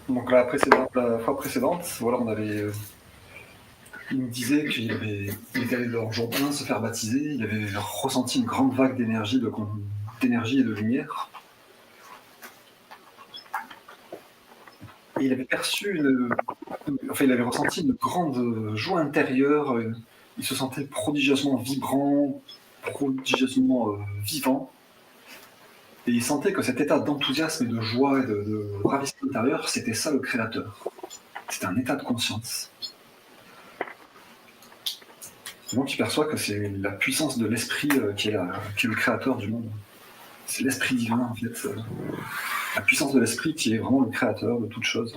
Donc la fois précédente, voilà, il me disait il était allé dans Jourdain se faire baptiser, il avait ressenti une grande vague d'énergie et de lumière. Et il avait il avait ressenti une grande joie intérieure. Il se sentait prodigieusement vibrant, prodigieusement vivant. Et il sentait que cet état d'enthousiasme et de joie et de ravissement intérieur, c'était ça le créateur. C'était un état de conscience. Et donc il perçoit que c'est la puissance de l'esprit qui est le créateur du monde. C'est l'esprit divin, en fait. La puissance de l'esprit qui est vraiment le créateur de toute chose.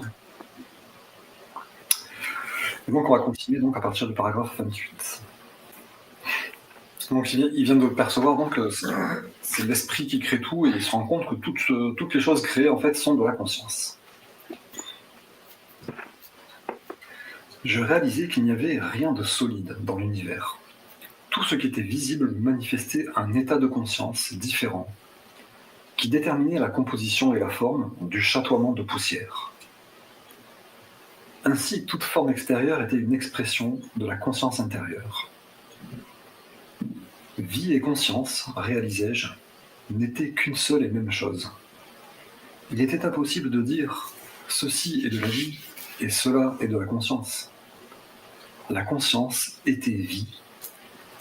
Et donc on va continuer donc, à partir du paragraphe 28. Donc il vient de percevoir donc, que c'est l'esprit qui crée tout et il se rend compte que toutes les choses créées en fait sont de la conscience. Je réalisais qu'il n'y avait rien de solide dans l'univers. Tout ce qui était visible manifestait un état de conscience différent, qui déterminait la composition et la forme du chatoiement de poussière. Ainsi, toute forme extérieure était une expression de la conscience intérieure. Vie et conscience, réalisai-je, n'étaient qu'une seule et même chose. Il était impossible de dire « ceci est de la vie » et « cela est de la conscience ». La conscience était vie,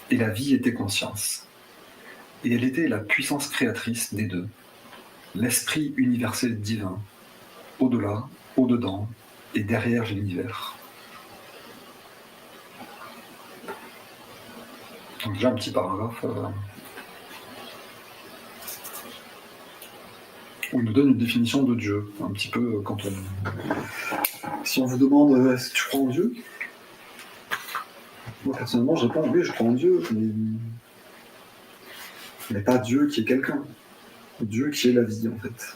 et la vie était conscience. Et elle était la puissance créatrice des deux, l'esprit universel divin, au-delà, au-dedans et derrière l'univers. Donc déjà un petit paragraphe où il nous donne une définition de Dieu, un petit peu quand on... Si on vous demande est-ce que tu crois en Dieu ? Moi personnellement je réponds oui, je crois en Dieu, mais pas Dieu qui est quelqu'un. Dieu qui est la vie en fait.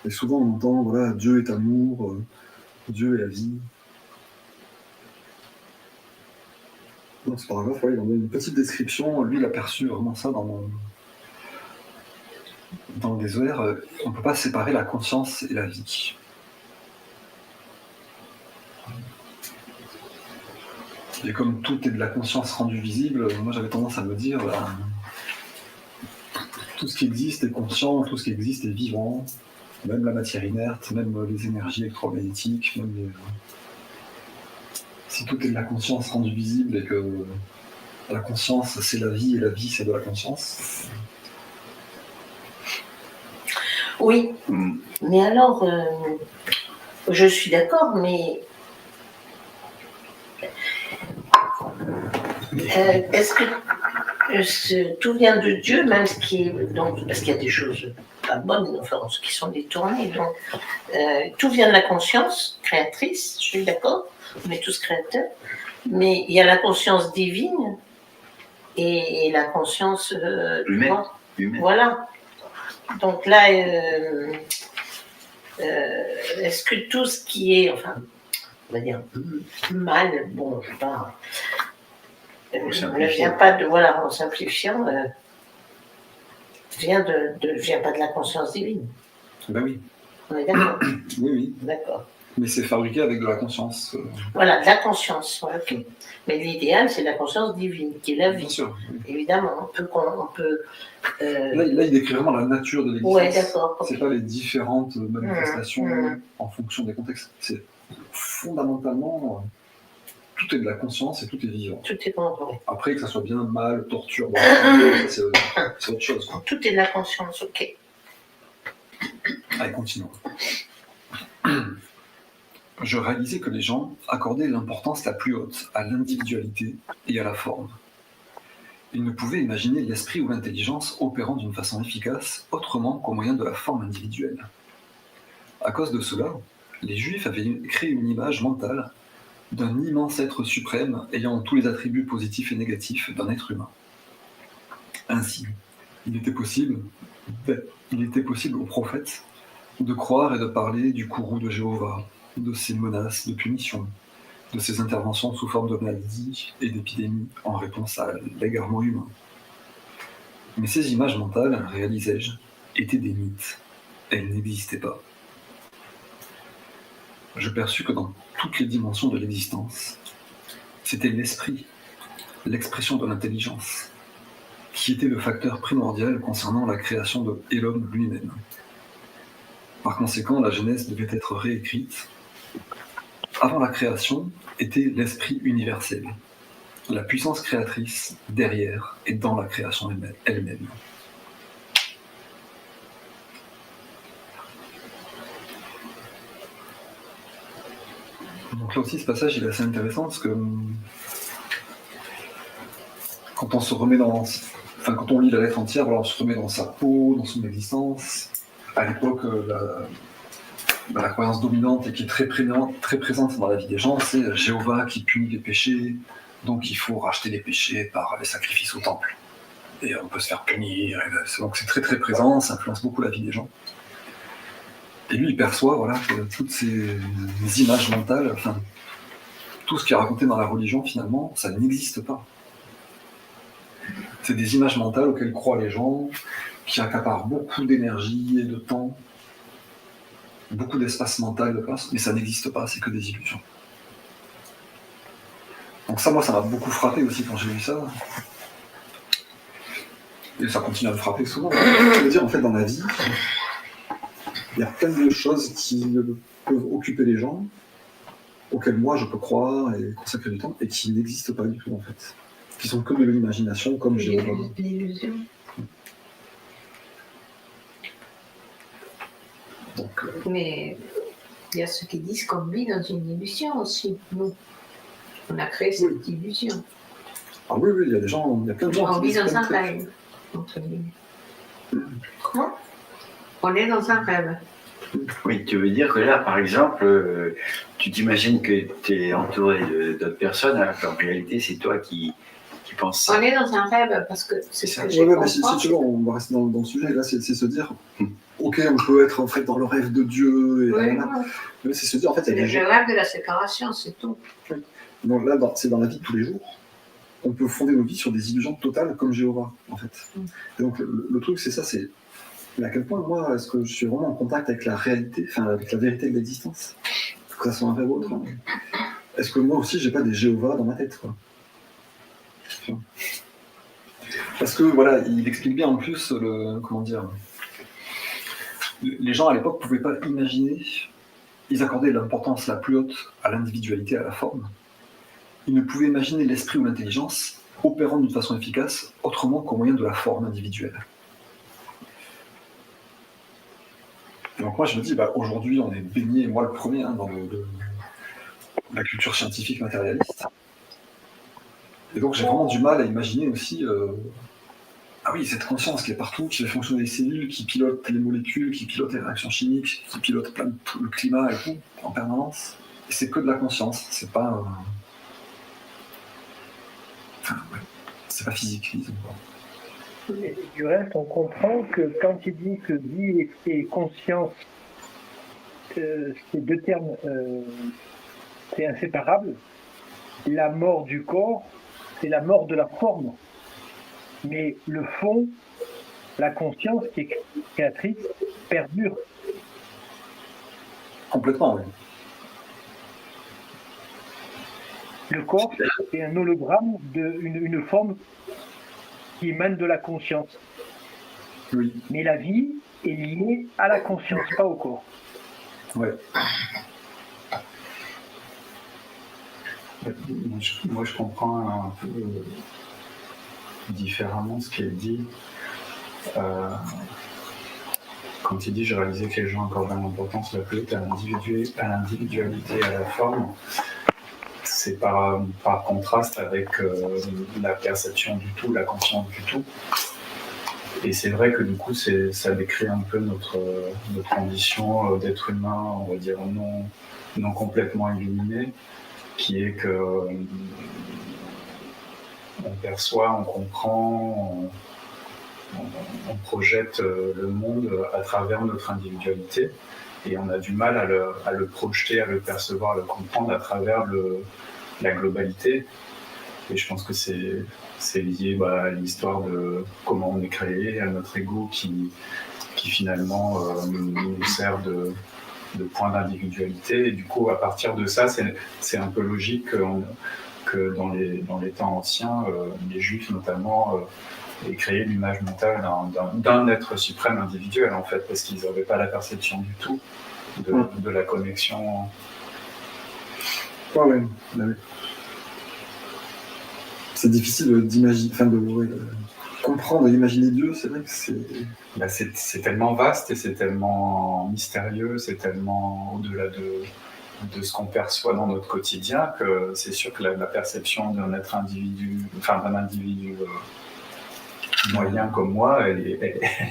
Et souvent on entend voilà, Dieu est amour, Dieu est la vie. Dans ce paragraphe, ouais, il en donne une petite description. Lui, il a perçu vraiment ça dans des OR. On ne peut pas séparer la conscience et la vie. Et comme tout est de la conscience rendue visible, moi j'avais tendance à me dire tout ce qui existe est conscient, tout ce qui existe est vivant, même la matière inerte, même les énergies électromagnétiques, si tout est de la conscience rendue visible et que la conscience c'est la vie et la vie c'est de la conscience. Oui, mais alors, je suis d'accord, mais est-ce que tout vient de Dieu, même ce qui est... Donc, parce qu'il y a des choses pas bonnes, enfin, qui sont détournées, donc tout vient de la conscience créatrice, je suis d'accord, on est tous créateurs, mais il y a la conscience divine et la conscience humaine. Voilà. Donc là, est-ce que tout ce qui est, enfin, on va dire mal, bon, je sais pas, ne vient pas de, voilà, en simplifiant, vient pas de la conscience divine. Ben oui. On est d'accord. Oui. D'accord. Mais c'est fabriqué avec de la conscience. Voilà, de la conscience, ok. Mais l'idéal, c'est la conscience divine, qui est la vie. Bien sûr. Oui. Évidemment, on peut Là, il décrit vraiment la nature de l'existence. Ouais, d'accord. C'est pas les différentes manifestations en fonction des contextes. C'est fondamentalement, tout est de la conscience et tout est vivant. Tout est bon, ouais. Après, que ça soit bien, mal, torture, c'est autre chose. Quoi. Tout est de la conscience, ok. Allez, continuons. Je réalisais que les gens accordaient l'importance la plus haute à l'individualité et à la forme. Ils ne pouvaient imaginer l'esprit ou l'intelligence opérant d'une façon efficace autrement qu'au moyen de la forme individuelle. À cause de cela, les Juifs avaient créé une image mentale d'un immense être suprême ayant tous les attributs positifs et négatifs d'un être humain. Ainsi, il était possible aux prophètes de croire et de parler du courroux de Jéhovah, de ses menaces de punition, de ses interventions sous forme de maladies et d'épidémies en réponse à l'égarement humain. Mais ces images mentales, réalisai-je, étaient des mythes. Elles n'existaient pas. je perçus que dans toutes les dimensions de l'existence, c'était l'esprit, l'expression de l'intelligence, qui était le facteur primordial concernant la création de l'homme lui-même. Par conséquent, la Genèse devait être réécrite. Avant la création était l'esprit universel, la puissance créatrice derrière et dans la création elle-même. Donc là aussi, ce passage il est assez intéressant parce que quand on se remet quand on lit la lettre entière, alors on se remet dans sa peau, dans son existence. À l'époque, la croyance dominante et qui est très présente dans la vie des gens, c'est Jéhovah qui punit les péchés, donc il faut racheter les péchés par les sacrifices au temple. Et on peut se faire punir, donc c'est très très présent, ça influence beaucoup la vie des gens. Et lui, il perçoit que toutes ces images mentales, tout ce qui est raconté dans la religion, finalement, ça n'existe pas. C'est des images mentales auxquelles croient les gens, qui accaparent beaucoup d'énergie et de temps, beaucoup d'espace mental de place, mais ça n'existe pas, c'est que des illusions. Donc ça, moi, ça m'a beaucoup frappé aussi quand j'ai lu ça. Et ça continue à me frapper souvent. Je veux dire, en fait, dans la vie, il y a plein de choses qui peuvent occuper les gens, auxquelles moi je peux croire et consacrer du temps, et qui n'existent pas du tout, en fait. Qui sont que de l'imagination, comme Jéhovah. L'illusion. Donc, Mais il y a ceux qui disent qu'on vit dans une illusion aussi. Nous, on a créé cette illusion. Ah oui, il y a plein de gens On qui vit dans disent un plein de rêve, entre guillemets. Comment? On est dans un rêve. Oui, tu veux dire que là, par exemple, tu t'imagines que tu es entouré d'autres personnes, alors qu'en réalité, c'est toi qui penses ça. On est dans un rêve parce que c'est ce que j'ai Ouais, mais compris. si tu veux, on va rester dans le sujet. Là, c'est se dire, ok, on peut être en fait dans le rêve de Dieu, et Oui, voilà. Mais c'est se dire, en fait, il y a des je gens. rêve de la séparation, c'est tout. Bon, là, c'est dans la vie de tous les jours. On peut fonder nos vies sur des illusions totales comme Jéhovah, en fait. Et donc, le truc, c'est ça, c'est à quel point, moi, est-ce que je suis vraiment en contact avec la réalité, avec la vérité de l'existence, que ça soit un rêve ou autre. Est-ce que moi aussi, j'ai pas des Jéhovah dans ma tête, quoi. Parce que, voilà, il explique bien en plus, les gens à l'époque pouvaient pas imaginer, ils accordaient l'importance la plus haute à l'individualité, à la forme. Ils ne pouvaient imaginer l'esprit ou l'intelligence opérant d'une façon efficace autrement qu'au moyen de la forme individuelle. Donc moi je me dis, aujourd'hui on est baigné, moi le premier, dans la culture scientifique matérialiste. Et donc j'ai vraiment du mal à imaginer aussi, cette conscience qui est partout, qui fait fonctionner les cellules, qui pilote les molécules, qui pilote les réactions chimiques, qui pilote le climat et tout, en permanence. Et c'est que de la conscience, c'est pas... c'est pas physique, disons. Du reste, on comprend que quand il dit que vie et conscience, ces deux termes, c'est inséparable, la mort du corps, c'est la mort de la forme. Mais le fond, la conscience qui est créatrice, perdure. Complètement, oui. Le corps, c'est un hologramme d'une forme qui émane de la conscience. Oui. Mais la vie est liée à la conscience, pas au corps. Ouais. Moi, je comprends un peu différemment ce qui est dit. Quand il dit « je réalisais que les gens accordaient l'importance la plus haute à l'individualité et à la forme », c'est par contraste avec la perception du tout, la conscience du tout. Et c'est vrai que du coup, ça décrit un peu notre condition d'être humain, on va dire non complètement illuminé, qui est que on perçoit, on comprend, on projette le monde à travers notre individualité. Et on a du mal à le projeter, à le percevoir, à le comprendre à travers la globalité. Et je pense que c'est lié à l'histoire de comment on est créé, à notre ego qui finalement nous sert points d'individualité. Et du coup, à partir de ça, c'est un peu logique que dans les temps anciens, les Juifs notamment aient créé l'image mentale d'un être suprême individuel, en fait, parce qu'ils n'avaient pas la perception du tout de la connexion. Ouais. C'est difficile d'imaginer, de comprendre et imaginer Dieu, c'est vrai que c'est... C'est tellement vaste et c'est tellement mystérieux, c'est tellement au-delà de ce qu'on perçoit dans notre quotidien que c'est sûr que la perception d'un individu moyen comme moi, elle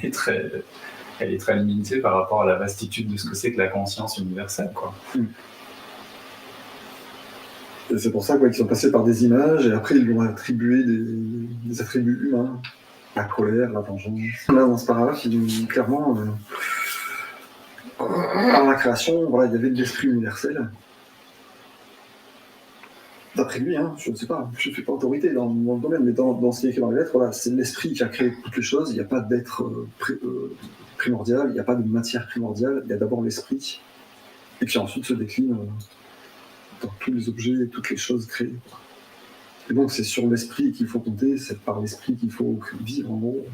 est très limitée par rapport à la vastitude de ce que c'est que la conscience universelle, quoi. Et c'est pour ça qu'ils sont passés par des images et après ils lui ont attribué des attributs humains. La colère, la vengeance. Là, dans ce paragraphe, il dit clairement, par la création, voilà, il y avait de l'esprit universel. D'après lui, je ne sais pas, je ne fais pas autorité dans le domaine, mais dans ce qui est écrit dans les lettres, voilà, c'est l'esprit qui a créé toutes les choses, il n'y a pas d'être primordial, il n'y a pas de matière primordiale, il y a d'abord l'esprit, et puis ensuite se décline dans tous les objets et toutes les choses créées. Et donc c'est sur l'esprit qu'il faut compter, c'est par l'esprit qu'il faut vivre en gros.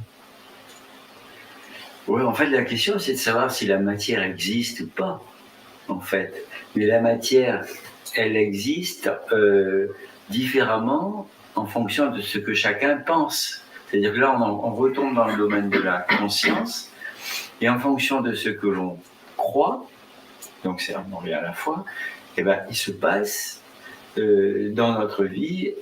Oui, en fait, la question c'est de savoir si la matière existe ou pas, en fait. Mais la matière, elle existe différemment en fonction de ce que chacun pense. C'est-à-dire que là, on retombe dans le domaine de la conscience, et en fonction de ce que l'on croit, donc c'est un mot à la fois, eh ben, il se passe dans notre vie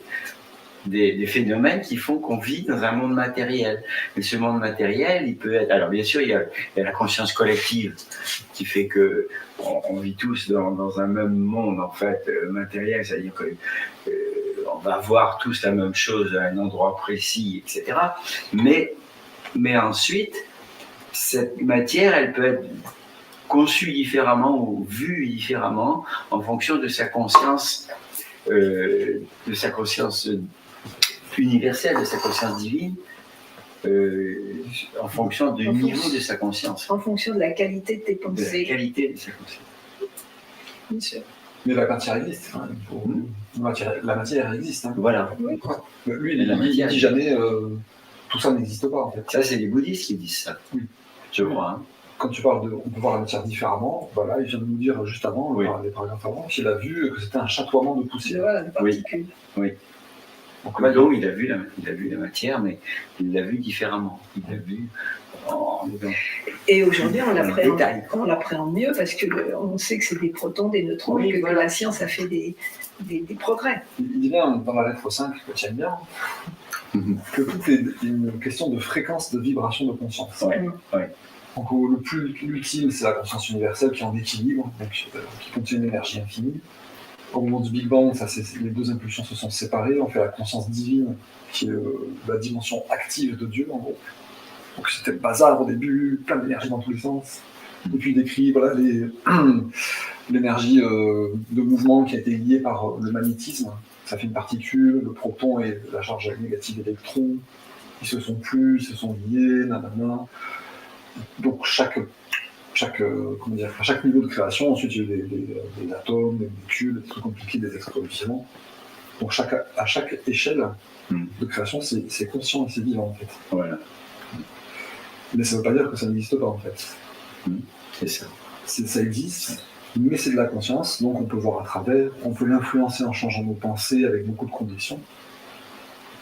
des phénomènes qui font qu'on vit dans un monde matériel. Et ce monde matériel, il peut être... Alors bien sûr, il y a la conscience collective qui fait que on vit tous dans un même monde en fait matériel, c'est-à-dire que on va voir tous la même chose à un endroit précis, etc. Mais ensuite, cette matière, elle peut être conçue différemment ou vue différemment en fonction de sa conscience universelle, de sa conscience divine, en fonction du niveau de sa conscience. En fonction de la qualité de tes pensées. De la qualité de sa conscience. Bien sûr. Mais la matière existe, la matière existe. Voilà. Oui. Lui, il ne dit jamais tout ça n'existe pas en fait. Ça, c'est les bouddhistes qui disent ça. Oui. Je crois. Quand tu parles de on peut voir la matière différemment, voilà, il vient de nous dire juste avant, les paragraphes avant, qu'il a vu que c'était un chatoiement de poussière. Voilà, des particules. Oui. Donc il a vu la matière, mais il l'a vu différemment. Il l'a vu Et aujourd'hui, on l'appréhende mieux parce qu'on sait que c'est des protons, des neutrons, et que la science a fait des progrès. Il dit bien dans la lettre 5, que tu aimes bien, que tout est une question de fréquence de vibration de conscience. Ouais. Donc le plus ultime, c'est la conscience universelle qui est en équilibre, donc, qui contient une énergie infinie. Au moment du Big Bang, les deux impulsions se sont séparées, on fait la conscience divine, qui est la dimension active de Dieu, en gros. Donc c'était le bazar au début, plein d'énergie dans tous les sens. Et puis il décrit l'énergie de mouvement qui a été liée par le magnétisme. Ça fait une particule, le proton et la charge négative d'électrons. Ils se sont liés, nanana. Donc chaque niveau de création, ensuite il y a eu des atomes, des molécules, des trucs compliqués, des êtres vivants. Donc à chaque échelle de création, c'est conscient et c'est vivant en fait. Voilà. Mais ça ne veut pas dire que ça n'existe pas en fait. C'est ça. Ça existe, mais c'est de la conscience, donc on peut voir à travers, on peut l'influencer en changeant nos pensées avec beaucoup de conditions,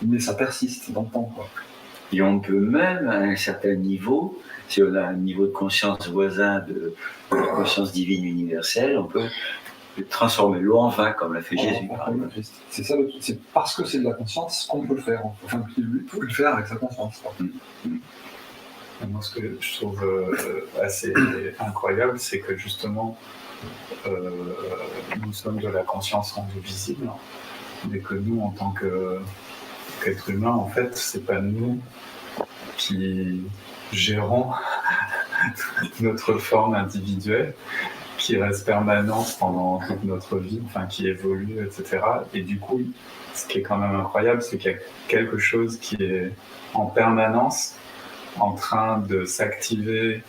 mais ça persiste dans le temps, quoi. Et on peut même, à un certain niveau, si on a un niveau de conscience voisin de la conscience divine universelle, on peut transformer l'eau en vin, comme l'a fait Jésus. C'est ça, c'est parce que c'est de la conscience qu'on peut le faire. Enfin, lui peut le faire avec sa conscience. Moi, ce que je trouve assez incroyable, c'est que justement, nous sommes de la conscience rendue visible, mais que nous, en tant qu'êtres humains, en fait, c'est pas nous qui gérons notre forme individuelle, qui reste permanente pendant toute notre vie, enfin qui évolue, etc. Et du coup, ce qui est quand même incroyable, c'est qu'il y a quelque chose qui est en permanence en train de s'activer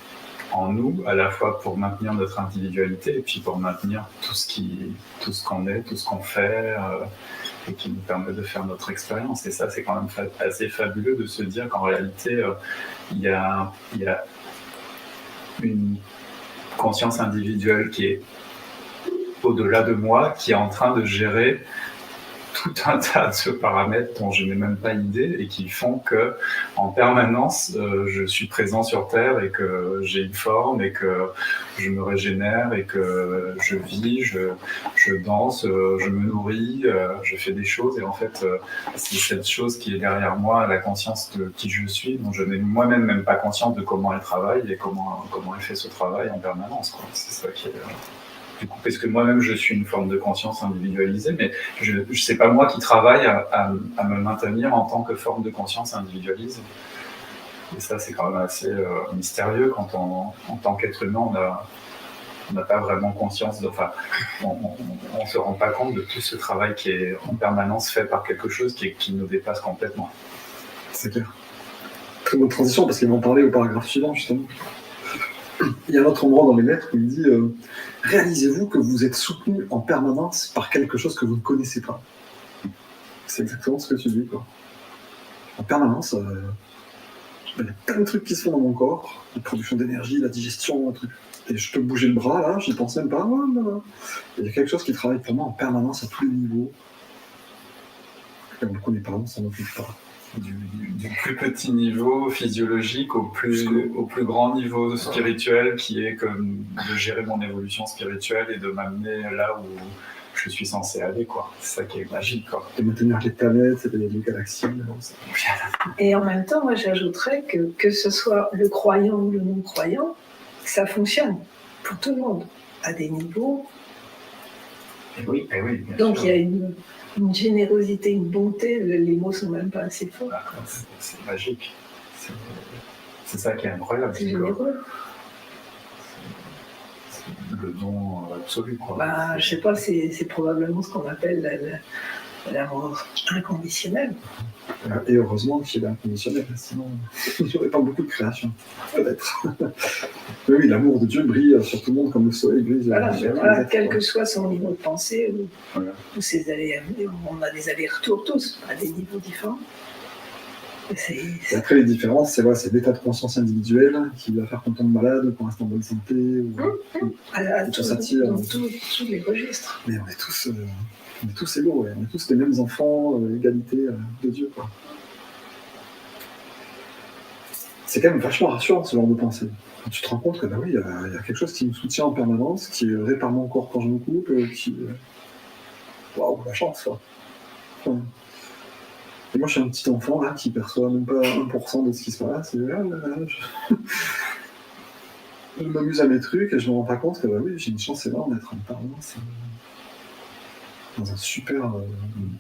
en nous, à la fois pour maintenir notre individualité et puis pour maintenir tout ce qu'on est, tout ce qu'on fait, et qui nous permet de faire notre expérience. Et ça, c'est quand même assez fabuleux de se dire qu'en réalité, il y a une conscience individuelle qui est au-delà de moi, qui est en train de gérer tout un tas de paramètres dont je n'ai même pas idée et qui font que en permanence je suis présent sur Terre et que j'ai une forme et que je me régénère et que je vis, je danse, je me nourris, je fais des choses et en fait c'est cette chose qui est derrière moi, la conscience de qui je suis, dont je n'ai moi-même même pas conscience de comment elle travaille et comment elle fait ce travail en permanence, quoi. C'est ça qui est... Du coup, parce que moi-même, je suis une forme de conscience individualisée, mais c'est pas moi qui travaille à me maintenir en tant que forme de conscience individualisée. Et ça, c'est quand même assez mystérieux quand en tant qu'être humain, on n'a pas vraiment conscience, enfin, on se rend pas compte de tout ce travail qui est en permanence fait par quelque chose qui nous dépasse complètement. C'est clair. Très bonne transition, parce qu'ils vont parler au paragraphe suivant, justement. Il y a un autre endroit dans les lettres où il dit réalisez-vous que vous êtes soutenu en permanence par quelque chose que vous ne connaissez pas. C'est exactement ce que tu dis, quoi. En permanence, il y a plein de trucs qui se font dans mon corps, la production d'énergie, la digestion, un truc. Et je peux bouger le bras, là, j'y pense même pas. Il y a quelque chose qui travaille pour moi en permanence à tous les niveaux. Et on ne le connaît pas, on s'en occupe pas. Du plus petit niveau physiologique au plus grand niveau spirituel, qui est comme de gérer mon évolution spirituelle et de m'amener là où je suis censé aller, quoi. C'est ça qui est magique, quoi. Et maintenir les planètes, les galaxies. Et en même temps, moi j'ajouterais que ce soit le croyant ou le non-croyant, ça fonctionne pour tout le monde, à des niveaux. Et oui, bien Donc sûr. il y a une générosité, une bonté, les mots sont même pas assez forts. C'est magique. C'est ça qui est incroyable. C'est généreux. C'est le don absolu, quoi. Je sais pas, c'est probablement ce qu'on appelle l'amour inconditionnel. Et heureusement qu'il est inconditionnel, sinon il n'y aurait pas beaucoup de création, peut-être. Mais oui, l'amour de Dieu brille sur tout le monde comme le soleil brille. Voilà, quel que soit son niveau de pensée ou ses allers, on a des allers-retours tous, à des niveaux différents. Et après, les différences, c'est l'état de conscience individuel qui va faire qu'on tombe malade, qu'on reste en bonne santé. Dans tous les registres. Mais on est tous égaux, on est tous les mêmes enfants, égalité de Dieu, quoi. C'est quand même vachement rassurant ce genre de pensée. Quand tu te rends compte que il y a quelque chose qui me soutient en permanence, qui répare mon corps quand je me coupe, waouh, la chance, quoi. Enfin, et moi, je suis un petit enfant là qui perçoit même pas 1% de ce qui se passe. Et je m'amuse à mes trucs et je me rends pas compte que j'ai une chance énorme d'être en permanence dans un super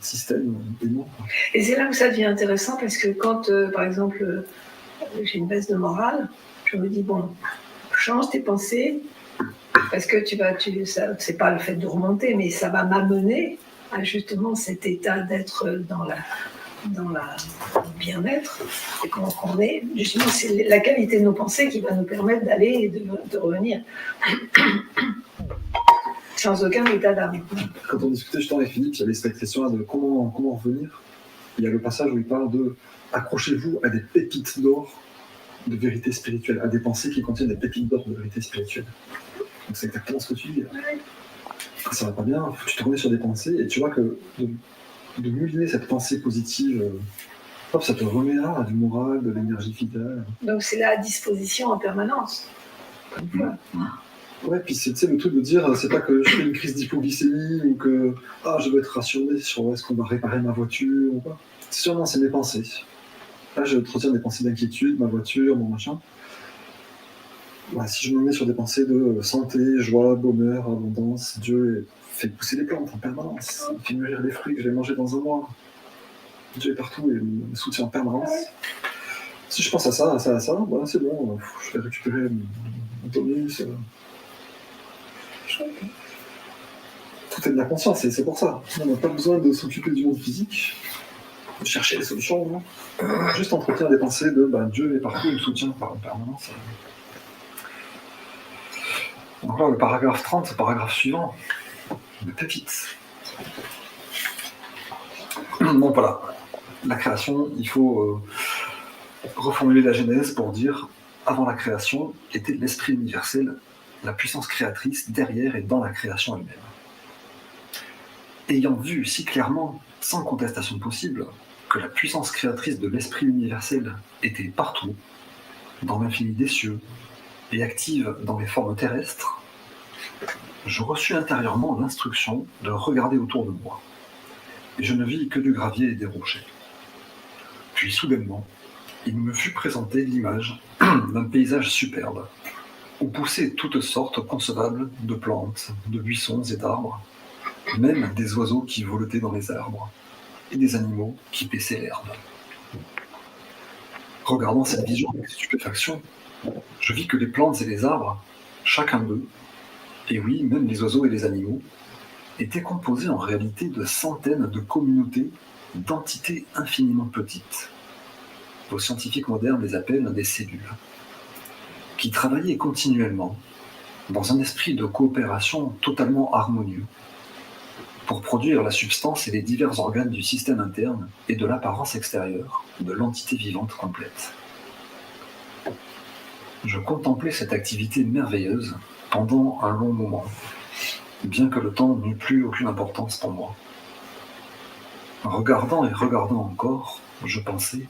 système aimant. Et c'est là où ça devient intéressant parce que quand, par exemple, j'ai une baisse de morale, je me dis bon, change tes pensées parce que c'est pas le fait de remonter, mais ça va m'amener à justement cet état d'être dans le bien-être et qu'on est. Justement, c'est la qualité de nos pensées qui va nous permettre d'aller et de revenir. Sans aucun état d'âme. Quand on discutait justement avec Philippe, il y avait cette question-là de comment revenir. Il y a le passage où il parle de accrochez-vous à des pépites d'or de vérité spirituelle, à des pensées qui contiennent des pépites d'or de vérité spirituelle. Donc c'est exactement ce que tu dis. Quand ça va pas bien, tu te remets sur des pensées et tu vois que de mouliner cette pensée positive, ça te remet là du moral, de l'énergie vitale. Donc c'est là à disposition en permanence. Ouais, puis c'est le truc de dire, c'est pas que je fais une crise d'hypoglycémie ou que je veux être rassuré sur est-ce qu'on va réparer ma voiture ou pas. C'est sûrement, c'est mes pensées. Là, je retiens des pensées d'inquiétude, ma voiture, mon machin. Si je me mets sur des pensées de santé, joie, bonheur, abondance, Dieu fait pousser les plantes en permanence. Il fait mûrir les fruits que je vais manger dans un mois. Dieu est partout et me soutient en permanence. Si je pense à ça, c'est bon, je vais récupérer mon tonus. Tout est de la conscience et c'est pour ça. On n'a pas besoin de s'occuper du monde physique, de chercher les solutions, non. Juste entretenir des pensées de Dieu est partout, il me soutient en permanence. Donc là, le paragraphe 30, le paragraphe suivant, une pépite. Bon, voilà. La création, il faut reformuler la Genèse pour dire avant la création était l'esprit universel, la puissance créatrice derrière et dans la création elle-même. Ayant vu si clairement, sans contestation possible, que la puissance créatrice de l'esprit universel était partout, dans l'infini des cieux, et active dans les formes terrestres, je reçus intérieurement l'instruction de regarder autour de moi, et je ne vis que du gravier et des rochers. Puis soudainement, il me fut présenté l'image d'un paysage superbe, où poussaient toutes sortes concevables de plantes, de buissons et d'arbres, même des oiseaux qui voletaient dans les arbres, et des animaux qui paissaient l'herbe. Regardant cette vision avec stupéfaction, je vis que les plantes et les arbres, chacun d'eux, et oui, même les oiseaux et les animaux, étaient composés en réalité de centaines de communautés d'entités infiniment petites. Vos scientifiques modernes les appellent des cellules, qui travaillaient continuellement, dans un esprit de coopération totalement harmonieux, pour produire la substance et les divers organes du système interne et de l'apparence extérieure de l'entité vivante complète. Je contemplais cette activité merveilleuse pendant un long moment, bien que le temps n'eût plus aucune importance pour moi. Regardant et regardant encore, je pensais,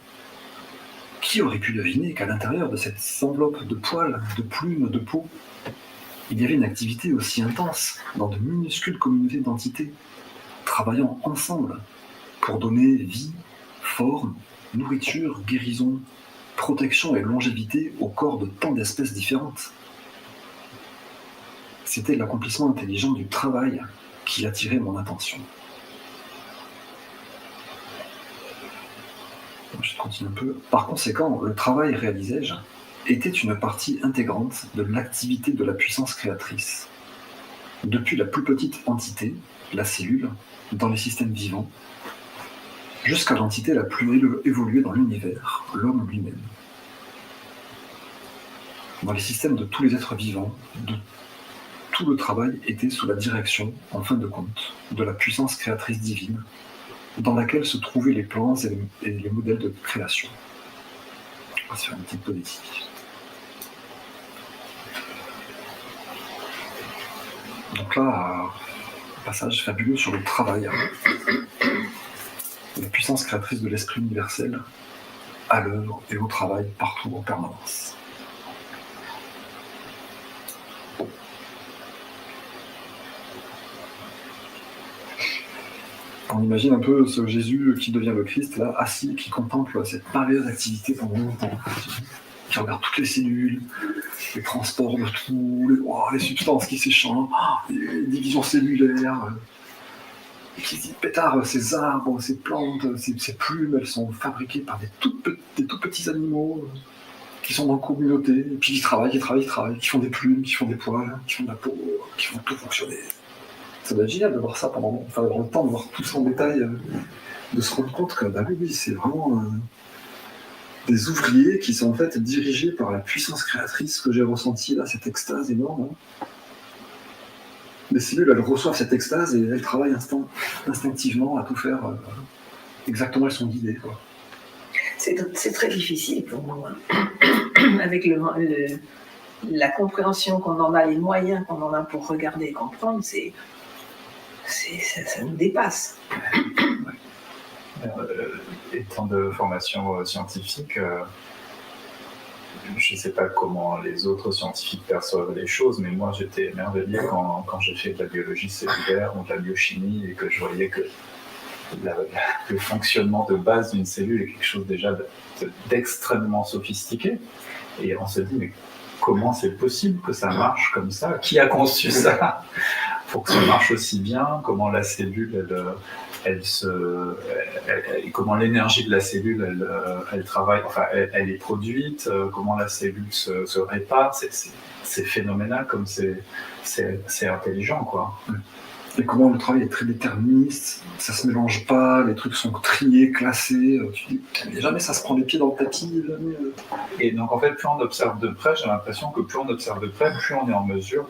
qui aurait pu deviner qu'à l'intérieur de cette enveloppe de poils, de plumes, de peau, il y avait une activité aussi intense dans de minuscules communautés d'entités, travaillant ensemble pour donner vie, forme, nourriture, guérison, protection et longévité au corps de tant d'espèces différentes. C'était l'accomplissement intelligent du travail qui attirait mon attention. Je continue un peu. Par conséquent, le travail, réalisai-je, était une partie intégrante de l'activité de la puissance créatrice. Depuis la plus petite entité, la cellule, dans les systèmes vivants, jusqu'à l'entité la plus évoluée dans l'univers, l'homme lui-même. Dans les systèmes de tous les êtres vivants, tout le travail était sous la direction, en fin de compte, de la puissance créatrice divine, dans laquelle se trouvaient les plans et les modèles de création. On va se faire une petite politique. Donc là, un passage fabuleux sur le travail. La puissance créatrice de l'esprit universel, à l'œuvre et au travail, partout en permanence. On imagine un peu ce Jésus qui devient le Christ, là, assis, qui contemple cette merveilleuse activité pendant longtemps, qui regarde toutes les cellules, les transports de tout, les substances qui s'échangent, les divisions cellulaires, et qui se dit, pétard, ces arbres, ces plantes, ces plumes, elles sont fabriquées par des tout petits animaux qui sont dans la communauté, et puis qui travaillent, qui font des plumes, qui font des poils, qui font de la peau, qui font tout fonctionner. Ça doit être génial de voir ça d'avoir le temps de voir tout ça en détail, de se rendre compte que oui, c'est vraiment des ouvriers qui sont en fait dirigés par la puissance créatrice que j'ai ressentie là, cette extase énorme. Les cellules, elles reçoivent cette extase et elles travaillent instinctivement à tout faire exactement, elles sont guidées, quoi. C'est très difficile pour moi. Avec la compréhension qu'on en a, les moyens qu'on en a pour regarder et comprendre, ça nous dépasse. Étant de formation scientifique, je ne sais pas comment les autres scientifiques perçoivent les choses, mais moi j'étais émerveillé quand j'ai fait de la biologie cellulaire ou de la biochimie et que je voyais que le fonctionnement de base d'une cellule est quelque chose déjà d'extrêmement sophistiqué. Et on se dit, mais comment c'est possible que ça marche comme ça? Qui a conçu ça pour que ça marche aussi bien? Comment la cellule, comment l'énergie de la cellule, elle travaille, enfin, elle est produite, comment la cellule se répare? C'est phénoménal, comme c'est intelligent, quoi. Et comment le travail est très déterministe, ça se mélange pas, les trucs sont triés, classés, tu dis, mais jamais ça se prend les pieds dans le tapis, jamais. Et donc en fait, plus on observe de près, j'ai l'impression que plus on observe de près, plus on est en mesure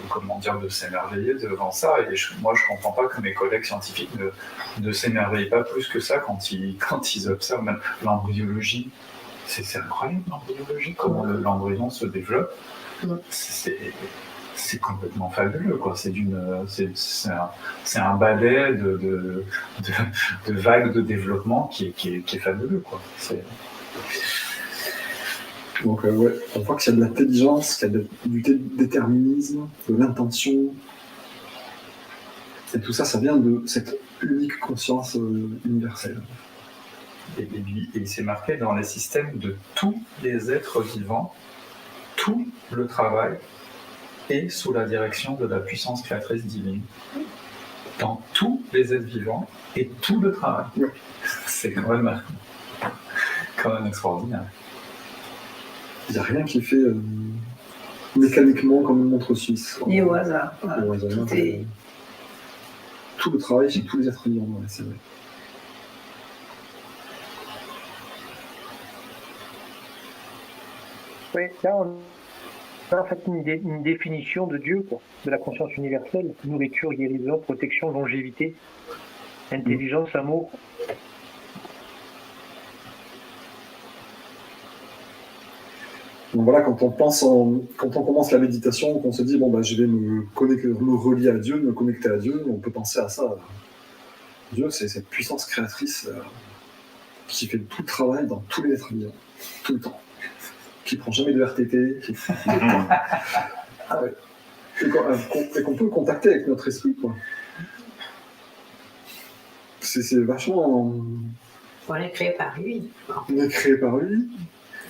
comment dire, de s'émerveiller devant ça. Et moi, je comprends pas que mes collègues scientifiques ne s'émerveillent pas plus que ça quand ils observent même l'embryologie. C'est incroyable l'embryologie, comment l'embryon se développe. C'est complètement fabuleux, quoi. C'est un balai de vagues de développement qui est fabuleux, quoi. Donc ouais, on voit qu'il y a de l'intelligence, qu'il y a du déterminisme, de l'intention. Et tout ça, ça vient de cette unique conscience universelle. Et c'est marqué dans les systèmes de tous les êtres vivants, tout le travail est sous la direction de la puissance créatrice divine. Dans tous les êtres vivants et tout le travail. Oui. C'est quand même extraordinaire. Il n'y a rien qui est fait mécaniquement comme une montre suisse. Ni au hasard. Voilà. Au hasard, tout le travail chez tous les êtres vivants, ouais, c'est vrai. Oui, là, on a en fait une définition de Dieu, quoi, de la conscience universelle: nourriture, guérison, protection, longévité, intelligence, amour. Donc voilà, quand on commence la méditation, qu'on se dit bon bah je vais me relier à Dieu, me connecter à Dieu, on peut penser à ça. Dieu, c'est cette puissance créatrice qui fait tout le travail dans tous les êtres vivants, tout le temps, qui prend jamais de RTT, ah ouais. Et qu'on peut contacter avec notre esprit, quoi. C'est vachement. On est créé par lui. On est créé par lui.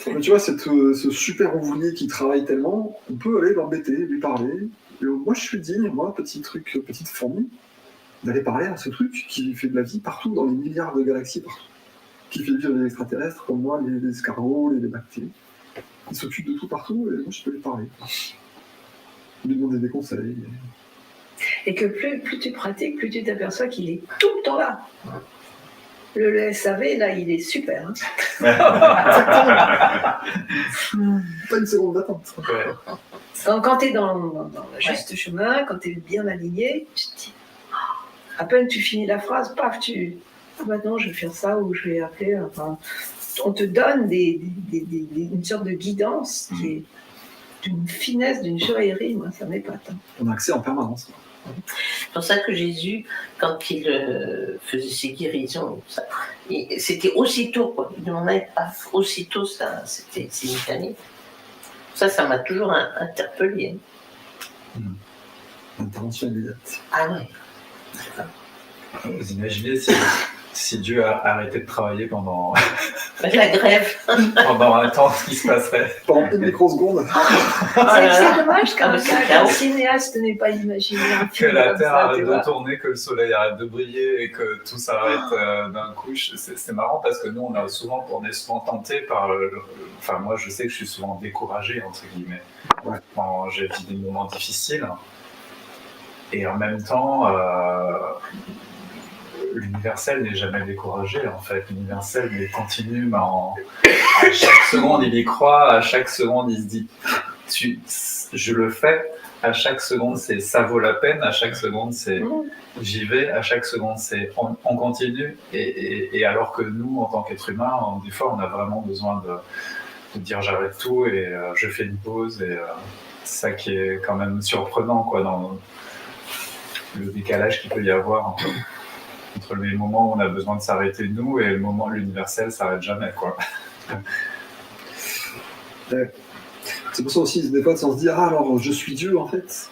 Mais tu vois, ce super ouvrier qui travaille tellement, on peut aller l'embêter, lui parler. Et moi, je suis digne, moi, petite fourmi, d'aller parler à ce truc qui fait de la vie partout, dans les milliards de galaxies partout. Qui fait vivre les extraterrestres comme moi, les escargots, les bactéries. Il s'occupe de tout partout, et moi, je peux lui parler. Lui demander des conseils. Et que plus tu pratiques, plus tu t'aperçois qu'il est tout le temps là. Le SAV, là, il est super. Hein. Pas une seconde d'attente. Ouais. Donc, quand tu es dans le juste chemin, quand tu es bien aligné, tu te dis, à peine tu finis la phrase, paf, maintenant je vais faire ça ou je vais appeler. Enfin, on te donne une sorte de guidance qui est d'une finesse, d'une joaillerie. Moi, ça m'épate. Hein. On a accès en permanence. C'est pour ça que Jésus, quand il faisait ses guérisons, c'était aussitôt, quoi. Il demandait aussitôt, c'était simultané. Ça m'a toujours interpellée. Intervention immédiate. Ah ouais. Vous imaginez si Dieu a arrêté de travailler pendant La grève. un temps, ce qui se passerait. Pendant une microseconde. C'est dommage Ah, mais c'est chaos. qu'un cinéaste n'ait pas imaginé un Que film la comme Terre ça, arrête tu vois. de tourner, que le Soleil arrête de briller et que tout s'arrête d'un coup. C'est marrant parce que nous, on est souvent tentés par... Enfin, moi, je sais que je suis souvent découragé, entre guillemets, quand j'ai vécu des moments difficiles. Et en même temps... l'universel n'est jamais découragé, en fait. L'universel, il continue, mais à chaque seconde, il y croit, à chaque seconde, il se dit je le fais, à chaque seconde, c'est ça vaut la peine, à chaque seconde, c'est j'y vais, à chaque seconde, c'est on continue. Et alors que nous, en tant qu'être humain, des fois, on a vraiment besoin de dire j'arrête tout et je fais une pause. Et c'est ça qui est quand même surprenant, quoi, dans le décalage qu'il peut y avoir entre les moments où on a besoin de s'arrêter nous et le moment où l'universel s'arrête jamais, quoi. Ouais. C'est pour ça aussi, des fois, on se dit ah alors je suis Dieu en fait.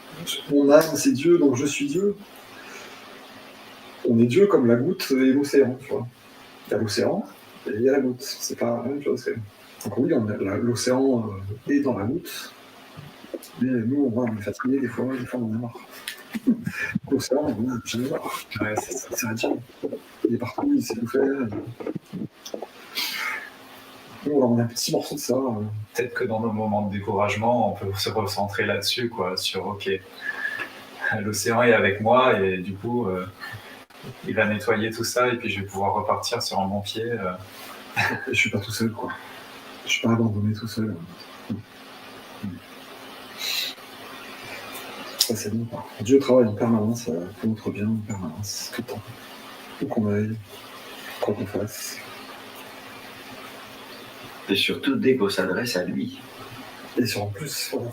Mon âme c'est Dieu, donc je suis Dieu. On est Dieu comme la goutte et l'océan, tu vois. Il y a l'océan et il y a la goutte. C'est pas la même chose. Donc oui, l'océan est dans la goutte. Mais nous, on est fatigué des fois on en a marre. L'océan, on en a jamais marre. Ouais, c'est ça. C'est Dieu. Il est partout, il sait tout faire. Nous, on a un petit morceau de ça. Peut-être que dans nos moments de découragement, on peut se recentrer là-dessus, quoi, sur ok, l'océan est avec moi et du coup, il va nettoyer tout ça et puis je vais pouvoir repartir sur un bon pied. Je suis pas tout seul, quoi. Je suis pas abandonné tout seul. Ça, c'est bon, quoi. Dieu travaille en permanence pour notre bien, en permanence, tout le temps. Où qu'on aille, quoi qu'on fasse. Et surtout, dès qu'on s'adresse à lui. Et sur en plus, voilà.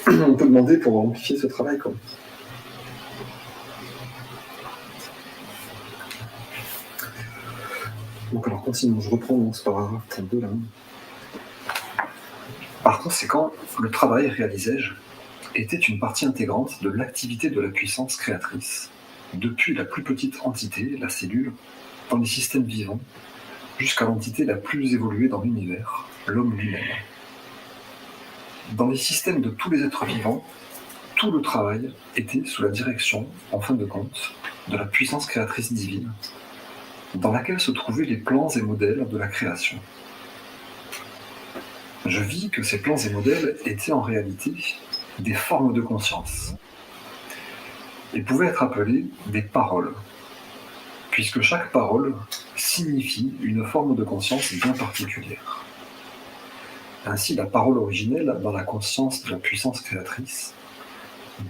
On peut demander pour amplifier ce travail, quoi. Donc alors continuons, je reprends donc ce paragraphe 32 là. Par conséquent, le travail, réalisais-je, était une partie intégrante de l'activité de la puissance créatrice, depuis la plus petite entité, la cellule, dans les systèmes vivants, jusqu'à l'entité la plus évoluée dans l'univers, l'homme lui-même. Dans les systèmes de tous les êtres vivants, tout le travail était sous la direction, en fin de compte, de la puissance créatrice divine, dans laquelle se trouvaient les plans et modèles de la création. Je vis que ces plans et modèles étaient en réalité des formes de conscience et pouvaient être appelées des paroles, puisque chaque parole signifie une forme de conscience bien particulière. Ainsi, la parole originelle, dans la conscience de la puissance créatrice,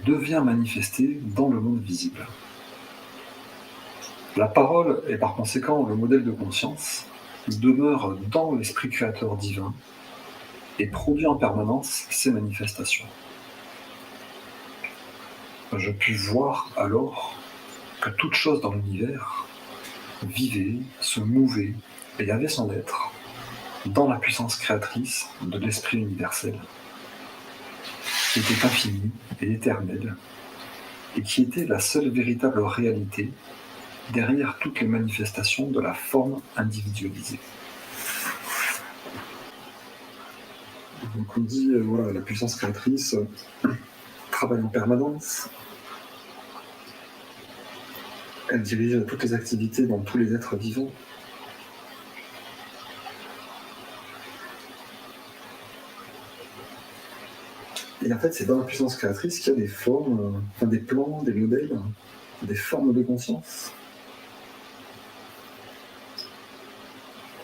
devient manifestée dans le monde visible. La parole est par conséquent le modèle de conscience, demeure dans l'esprit créateur divin et produit en permanence ses manifestations. Je pus voir alors que toute chose dans l'univers vivait, se mouvait et avait son être dans la puissance créatrice de l'esprit universel, qui était infini et éternel, et qui était la seule véritable réalité derrière toutes les manifestations de la forme individualisée. Donc on dit, voilà, la puissance créatrice travaille en permanence, elle dirige toutes les activités dans tous les êtres vivants. Et en fait, c'est dans la puissance créatrice qu'il y a des formes, des plans, des modèles, des formes de conscience.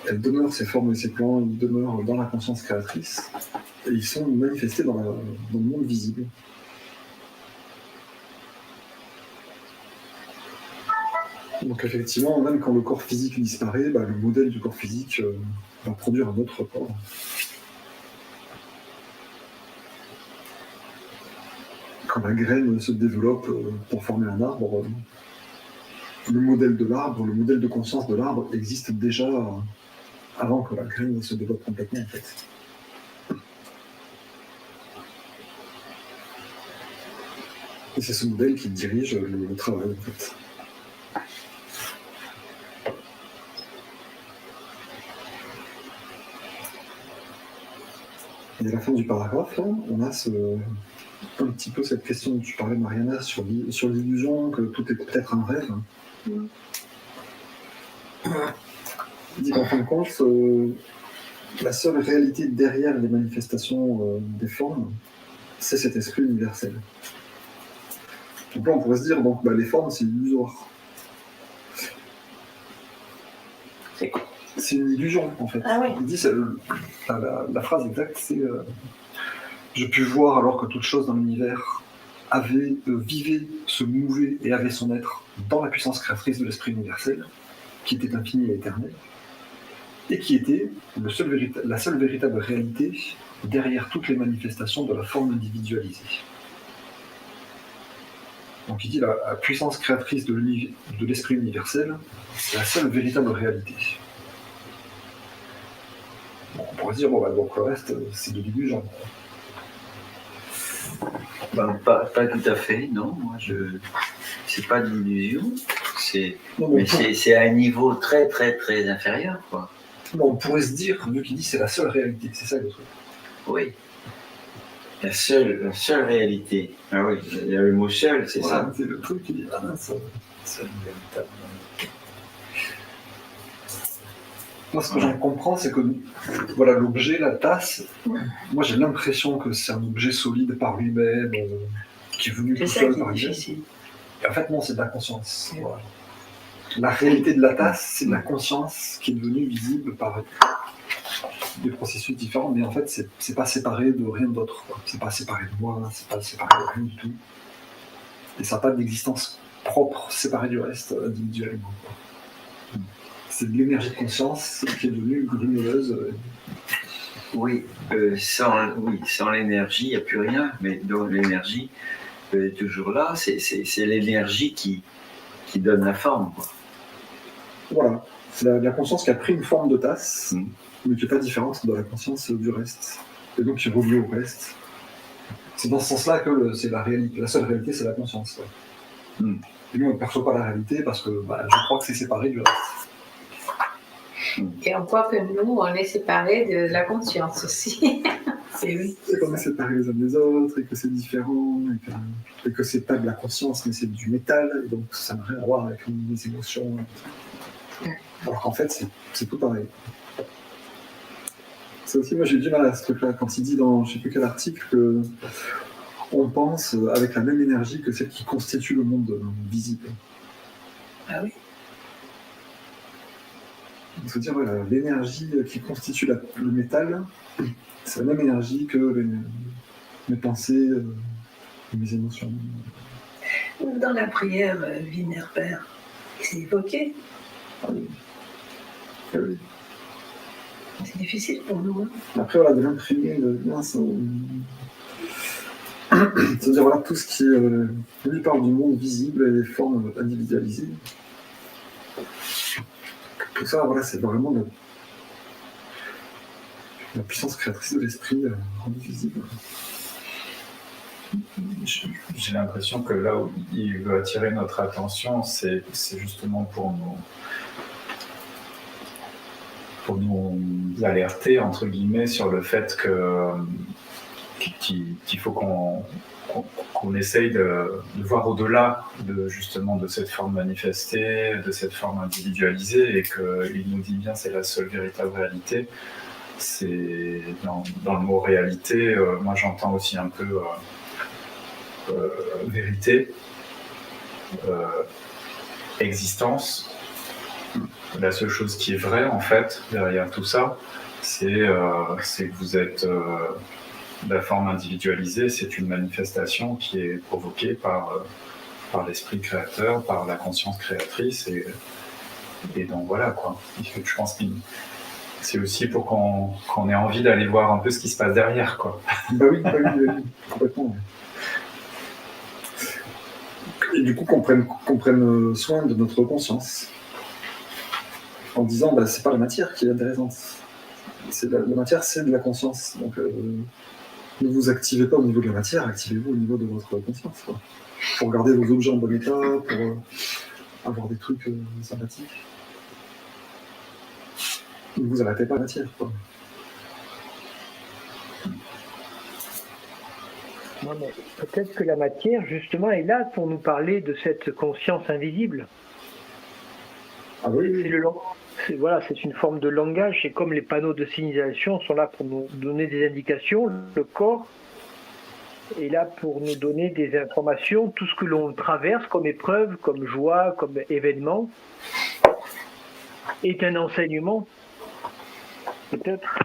Elles demeurent, ces formes et ces plans, ils demeurent dans la conscience créatrice et ils sont manifestés dans le monde visible. Donc effectivement, même quand le corps physique disparaît, le modèle du corps physique va produire un autre corps. Quand la graine se développe pour former un arbre, le modèle de l'arbre, le modèle de conscience de l'arbre existe déjà avant que la graine se développe complètement, en fait. Et c'est ce modèle qui dirige le travail, en fait. Et à la fin du paragraphe, là, on a un petit peu cette question dont tu parlais, Mariana, sur l'illusion, que tout est peut-être un rêve. Il dit qu'en fin de compte, la seule réalité derrière les manifestations des formes, c'est cet esprit universel. Donc là, on pourrait se dire, donc, les formes, c'est illusoire. C'est quoi? C'est une illusion, en fait. Ah oui. Il dit, la phrase exacte, c'est je pus voir alors que toute chose dans l'univers vivait, se mouvait et avait son être dans la puissance créatrice de l'esprit universel, qui était infini et éternel, et qui était la seule véritable réalité derrière toutes les manifestations de la forme individualisée. Donc il dit la puissance créatrice de l'esprit universel, c'est la seule véritable réalité. Donc on pourrait se dire, donc le reste, c'est de l'illusion. Pas tout à fait, non. Moi, c'est pas de l'illusion. C'est à un niveau très, très, très inférieur, quoi. Bon, on pourrait se dire, vu qu'il dit c'est la seule réalité, c'est ça le truc. Oui. La seule réalité. Ah oui, il y a le mot seul, c'est Voilà, ça. c'est le truc qui dit, Seul véritable. Moi, ce que j'en comprends, c'est que voilà, l'objet, la tasse, moi j'ai l'impression que c'est un objet solide par lui-même, qui est venu C'est tout ça seul qui est par lui-même. difficile. Et en fait, non, c'est de la conscience. Voilà. La réalité de la tasse, c'est de la conscience qui est devenue visible par des processus différents, mais en fait, c'est pas séparé de rien d'autre. C'est pas séparé de moi, c'est pas séparé de rien du tout. Et ça n'a pas d'existence propre, séparée du reste, individuellement. C'est de l'énergie de conscience qui est devenue granuleuse. Oui, sans l'énergie, il n'y a plus rien, mais donc l'énergie est toujours là, c'est l'énergie qui donne la forme, quoi. Voilà. C'est la conscience qui a pris une forme de tasse, mais qui n'est pas différente de la conscience du reste. Et donc qui relie au reste. C'est dans ce sens-là que c'est la réalité. La seule réalité, c'est la conscience. Ouais. Et nous, on ne perçoit pas la réalité parce que je crois que c'est séparé du reste. Et on croit que nous, on est séparés de la conscience aussi. Et qu'on est séparés les uns des autres, et que c'est différent, et que c'est pas de la conscience, mais c'est du métal, et donc ça n'a rien à voir avec les émotions. Alors qu'en fait, c'est tout pareil. C'est aussi, moi j'ai du mal à ce truc-là, quand il dit dans je ne sais plus quel article que on pense avec la même énergie que celle qui constitue le monde visible. Ah oui. Il faut dire, voilà, l'énergie qui constitue le métal, c'est la même énergie que mes pensées, mes émotions. Dans la prière Wiener Père, c'est évoqué. Ah oui. Ah oui. C'est difficile pour nous. Hein. Après, voilà, de l'imprimer, c'est-à-dire, voilà, tout ce qui lui parle du monde visible et des formes individualisées. Tout ça, voilà, c'est vraiment la puissance créatrice de l'esprit rendue visible. J'ai l'impression que là où il veut attirer notre attention, c'est justement pour nous alerter, entre guillemets, sur le fait qu'il faut qu'on essaye de voir au-delà justement de cette forme manifestée, de cette forme individualisée, et qu'il nous dit bien c'est la seule véritable réalité. C'est dans le mot réalité, moi j'entends aussi un peu vérité, existence. La seule chose qui est vraie en fait derrière tout ça, c'est que vous êtes la forme individualisée, c'est une manifestation qui est provoquée par l'esprit créateur, par la conscience créatrice, et donc voilà quoi. Je pense que c'est aussi pour qu'on ait envie d'aller voir un peu ce qui se passe derrière quoi. Bah oui, complètement. Et du coup qu'on prenne soin de notre conscience en disant c'est pas la matière qui est intéressante. La matière c'est de la conscience. Donc ne vous activez pas au niveau de la matière, activez-vous au niveau de votre conscience. Quoi. Pour garder vos objets en bon état, pour avoir des trucs sympathiques. Ne vous arrêtez pas à la matière. Quoi. Non, mais peut-être que la matière, justement, est là pour nous parler de cette conscience invisible. Ah oui, oui. C'est une forme de langage, et comme les panneaux de signalisation sont là pour nous donner des indications, le corps est là pour nous donner des informations, tout ce que l'on traverse comme épreuve, comme joie, comme événement, est un enseignement, peut-être.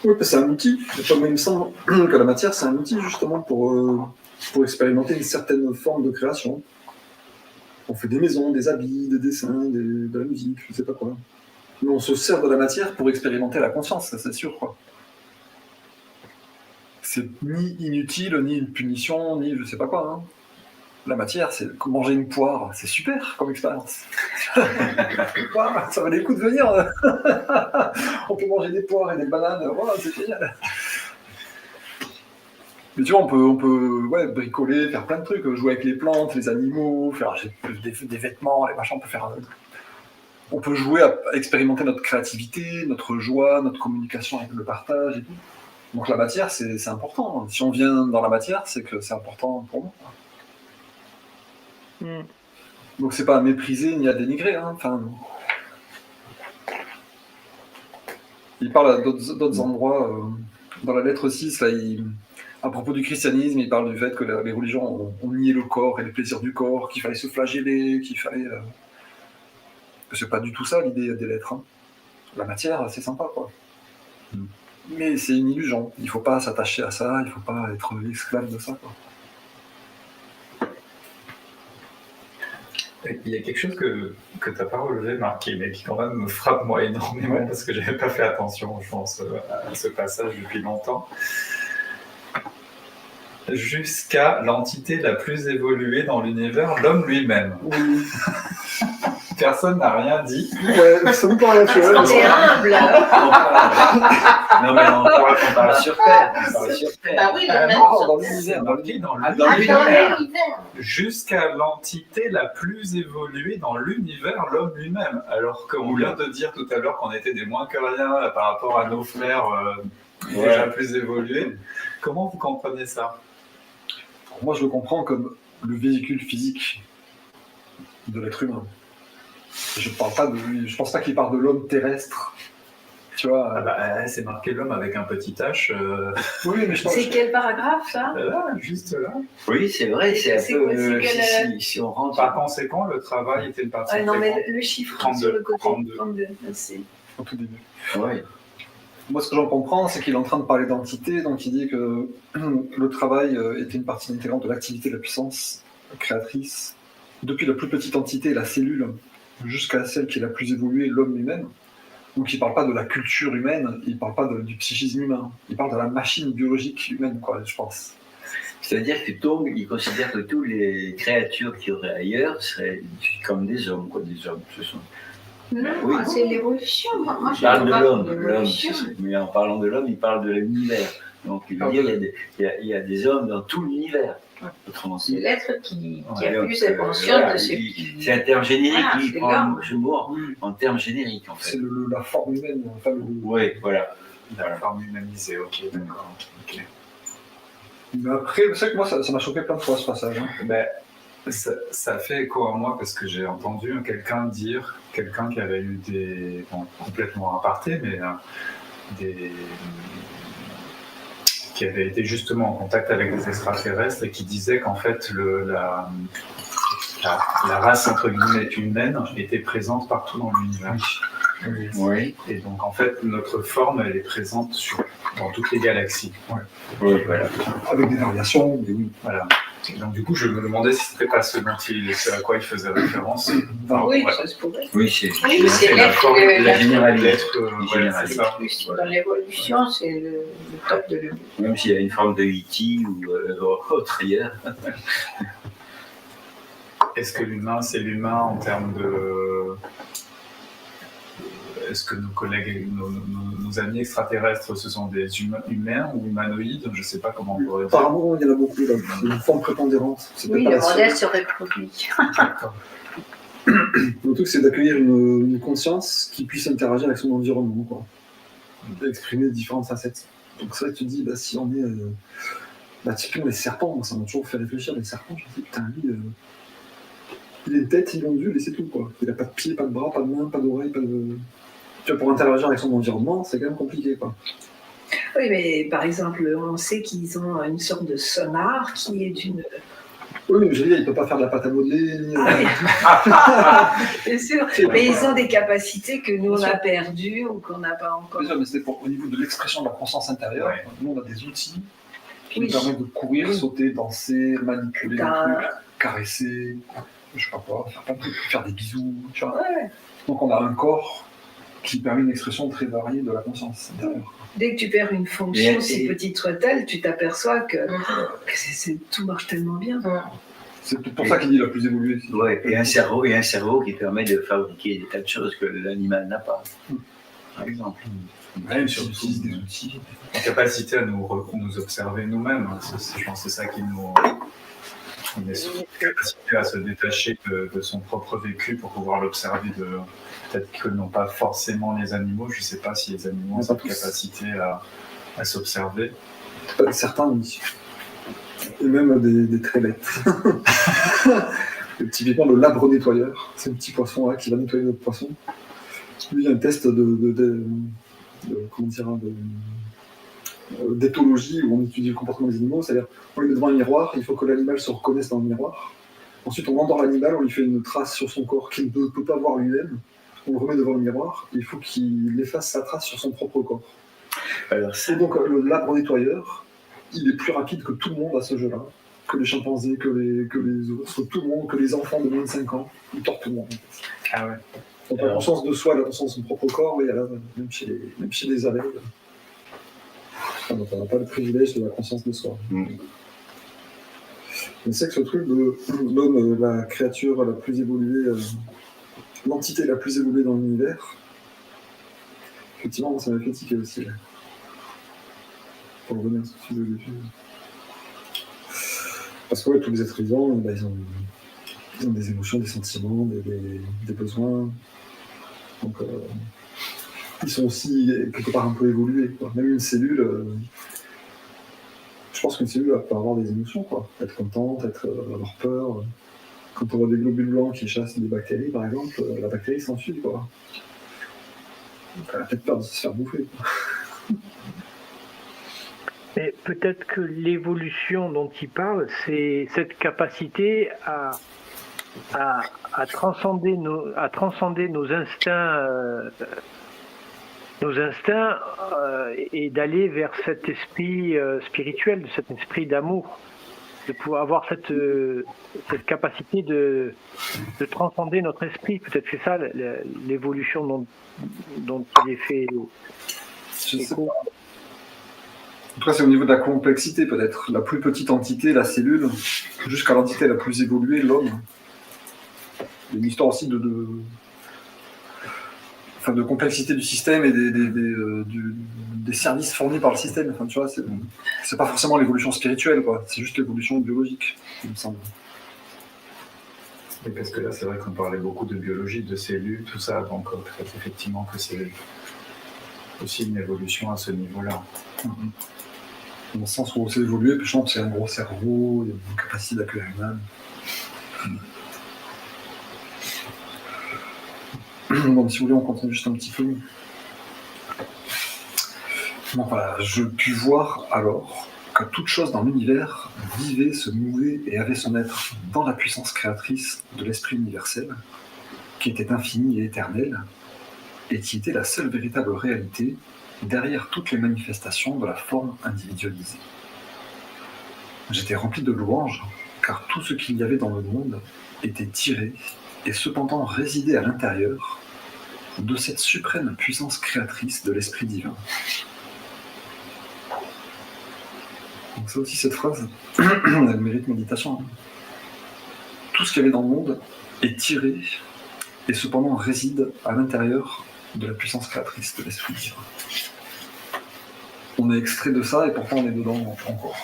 Oui, c'est un outil. Comme il me semble que la matière, c'est un outil justement pour expérimenter une certaine forme de création. On fait des maisons, des habits, des dessins, de la musique, je sais pas quoi. Mais on se sert de la matière pour expérimenter la conscience, ça c'est sûr, quoi. C'est ni inutile, ni une punition, ni je sais pas quoi. Hein. La matière, c'est comme manger une poire, c'est super comme expérience. Ça valait le coup de venir. On peut manger des poires et des bananes, voilà, c'est génial. Mais tu vois, on peut bricoler, faire plein de trucs, jouer avec les plantes, les animaux, faire des vêtements, les machins, on peut jouer à expérimenter notre créativité, notre joie, notre communication avec le partage et tout. Donc la matière, c'est important. Si on vient dans la matière, c'est que c'est important pour nous. Donc c'est pas à mépriser ni à dénigrer. Hein. Enfin, Il parle à d'autres endroits. Dans la lettre 6, là, à propos du christianisme, il parle du fait que les religions ont nié le corps et les plaisirs du corps, qu'il fallait se flageller, qu'il fallait... C'est pas du tout ça l'idée des lettres. Hein. La matière, c'est sympa, quoi. Mais c'est une illusion. Il faut pas s'attacher à ça, il faut pas être esclave de ça, quoi. Il y a quelque chose que tu n'as pas relevé, Marc, mais qui quand même me frappe moi énormément parce que je n'avais pas fait attention, je pense, à ce passage depuis longtemps. Jusqu'à l'entité la plus évoluée dans l'univers, l'homme lui-même. Oui. Personne n'a rien dit. Ouais, ça me paraît naturel. C'est humble. Non, mais on parle sur Terre. On parle sur Terre. Bah oui, Ah, le même. non, dans l'univers. C'est marqué dans Ah, l'univers. dans l'univers. Jusqu'à l'entité la plus évoluée dans l'univers, l'homme lui-même. Alors qu'on vient de dire tout à l'heure qu'on était des moins que rien par rapport à nos frères déjà plus évolués. Comment vous comprenez ça? Moi, je le comprends comme le véhicule physique de l'être humain. Je pense pas qu'il parle de l'homme terrestre. Tu vois. Ah bah, c'est marqué l'homme avec un petit H. Oui, mais je pense. C'est quel paragraphe, ça? Là, juste là. Oui, c'est vrai, c'est un C'est peu. quoi, c'est quel, Si on rentre. Par conséquent, le travail était une partie. Ah non, mais le chiffre 32, sur le côté. 32. 32, merci. Au tout début. Ouais. Moi, ce que j'en comprends, c'est qu'il est en train de parler d'entité, donc il dit que le travail était une partie intégrante de l'activité de la puissance créatrice, depuis la plus petite entité, la cellule, jusqu'à celle qui est la plus évoluée, l'homme lui-même. Donc il ne parle pas de la culture humaine, il ne parle pas du psychisme humain, il parle de la machine biologique humaine, quoi, je pense. C'est-à-dire que Tung, il considère que toutes les créatures qu'il y aurait ailleurs seraient comme des hommes, quoi, des hommes. Ce sont... Non, Oui. c'est l'évolution. Moi, Il parle de l'homme, l'évolution. mais en parlant de l'homme, il parle de l'univers. Donc il veut dire qu'il y a des hommes dans tout l'univers. Autrement, C'est c'est l'être qui a donc, plus sa conscience voilà, de ce qui... c'est un terme générique, Ah, il c'est prend l'homme. ce mot en termes génériques, en C'est fait. la forme humaine, enfin, Oui, voilà. La forme humanisée, ok, d'accord. Ok. Mais après, c'est vrai que moi, ça m'a choqué plein de fois, ce passage. Hein. Ben, ça fait écho à moi parce que j'ai entendu quelqu'un qui avait eu des, bon, complètement aparté, mais qui avait été justement en contact avec des extraterrestres et qui disait qu'en fait la race entre guillemets humaine était présente partout dans l'univers. Oui. Et donc en fait notre forme elle est présente dans toutes les galaxies. Oui, voilà. Avec des variations, mais oui. Voilà. Et donc du coup je me demandais si c'était pas ce à quoi il faisait référence. Enfin, Oui, voilà. ça se pourrait. Oui, c'est Oui, c'est la l'être forme, la généralité. l'être, ouais, c'est ça. plus. Dans l'évolution, c'est le top de l'évolution. Même s'il y a une forme de E.T. ou autre ailleurs. Est-ce que l'humain, c'est l'humain en termes de... Est-ce que nos collègues, nos amis extraterrestres, ce sont des humains ou humanoïdes? Je ne sais pas comment on pourrait dire. Apparemment, il y en a beaucoup, là. C'est une forme prépondérante. C'est Oui, peut-être le pas la modèle seule. se reproduit. D'accord. Le truc, c'est d'accueillir une conscience qui puisse interagir avec son environnement, quoi. D'exprimer différentes facettes. Donc ça, tu te dis, bah, si on est... typiquement, les serpents, moi, ça m'a toujours fait réfléchir, les serpents. Je me dis, putain, lui, il a une tête, il ondule et c'est tout, quoi. Il n'a pas de pieds, pas de bras, pas de mains, pas d'oreilles, pas de... Tu vois, pour interagir avec son environnement, c'est quand même compliqué, quoi. Oui, mais par exemple, on sait qu'ils ont une sorte de sonar qui est d'une... Oui, mais je veux dire, il ne peut pas faire de la pâte à modeler, ni... Bien sûr, mais ils ont des capacités que nous, on a perdues ou qu'on n'a pas encore. Bien sûr, mais c'était au niveau de l'expression de la conscience intérieure. Ouais. Nous, on a des outils qui Oui. nous permettent de courir, sauter, danser, manipuler des T'as- trucs, caresser, je sais pas quoi, faire plein de trucs, faire des bisous, tu vois. Ouais. Donc on a un corps qui permet une expression très variée de la conscience intérieure. Dès que tu perds une fonction, Et- si petite soit-elle, tu t'aperçois que, Mhm. tout marche tellement bien. C'est pour ça qu'il dit la plus évoluée. Ouais, et un cerveau qui permet de fabriquer des tas de choses que l'animal n'a pas. Par exemple. Même surtout, si utilise des outils. En capacité à nous observer nous-mêmes. Je pense que c'est ça qui nous... On est sur une capacité à se détacher de son propre vécu pour pouvoir l'observer peut-être que non pas forcément les animaux, je ne sais pas si les animaux ont Mais pas cette tous. capacité à s'observer. Certains, oui. Et même des très bêtes. Et typiquement le labre nettoyeur, c'est un petit poisson là qui va nettoyer notre poisson. Lui, il y a un test d'éthologie où on étudie le comportement des animaux, c'est-à-dire on le met devant un miroir, il faut que l'animal se reconnaisse dans le miroir. Ensuite, on endort l'animal, on lui fait une trace sur son corps qu'il ne peut pas voir lui-même. On le remet devant le miroir, et il faut qu'il efface sa trace sur son propre corps. Et donc, l'arbre nettoyeur, il est plus rapide que tout le monde à ce jeu-là. Que les chimpanzés, que les ours, que tout le monde, que les enfants de moins de 5 ans. Il tord tout le monde. Ah ouais. Donc, la conscience de soi, la conscience de son propre corps, oui, même chez les abeilles. Donc, on n'a pas le privilège de la conscience de soi. Mais c'est que ce truc de l'homme, la créature la plus évoluée, l'entité la plus évoluée dans l'univers, effectivement, ça m'a fatigué aussi. Pour revenir sur ce sujet du film. Parce que ouais, tous les êtres vivants, ils ont des émotions, des sentiments, des besoins. Donc, ils sont aussi quelque part un peu évolués, quoi. Même une cellule, je pense qu'une cellule peut avoir des émotions, quoi. Être contente, avoir peur. Quand on voit des globules blancs qui chassent des bactéries, par exemple, la bactérie s'enfuit, quoi. Elle a peut-être peur de se faire bouffer, quoi. Mais peut-être que l'évolution dont il parle, c'est cette capacité à transcender nos instincts, et d'aller vers cet esprit spirituel, cet esprit d'amour, de pouvoir avoir cette capacité de transcender notre esprit. Peut-être c'est ça l'évolution dont il est fait. Je sais pas. En tout cas, c'est au niveau de la complexité, peut-être. La plus petite entité, la cellule, jusqu'à l'entité la plus évoluée, l'homme. Il y a une histoire aussi de complexité du système et des services fournis par le système. Enfin, tu vois, c'est pas forcément l'évolution spirituelle, quoi. C'est juste l'évolution biologique, il me semble. Et parce que là, c'est vrai qu'on parlait beaucoup de biologie, de cellules, tout ça, donc peut-être effectivement que c'est aussi une évolution à ce niveau-là. Dans le sens où c'est évolué, puis je pense qu'il y a un gros cerveau, il y a une capacité d'accueillir une âme. Bon, si vous voulez, on continue juste un petit peu. Bon, voilà, je pus voir alors que toute chose dans l'univers vivait, se mouvait et avait son être dans la puissance créatrice de l'esprit universel, qui était infini et éternel, et qui était la seule véritable réalité derrière toutes les manifestations de la forme individualisée. J'étais rempli de louanges, car tout ce qu'il y avait dans le monde était tiré et cependant résidait à l'intérieur de cette suprême puissance créatrice de l'esprit divin. Donc ça aussi, cette phrase, elle mérite méditation. Tout ce qu'il y avait dans le monde est tiré et cependant réside à l'intérieur de la puissance créatrice de l'esprit divin. On est extrait de ça et pourtant on est dedans encore.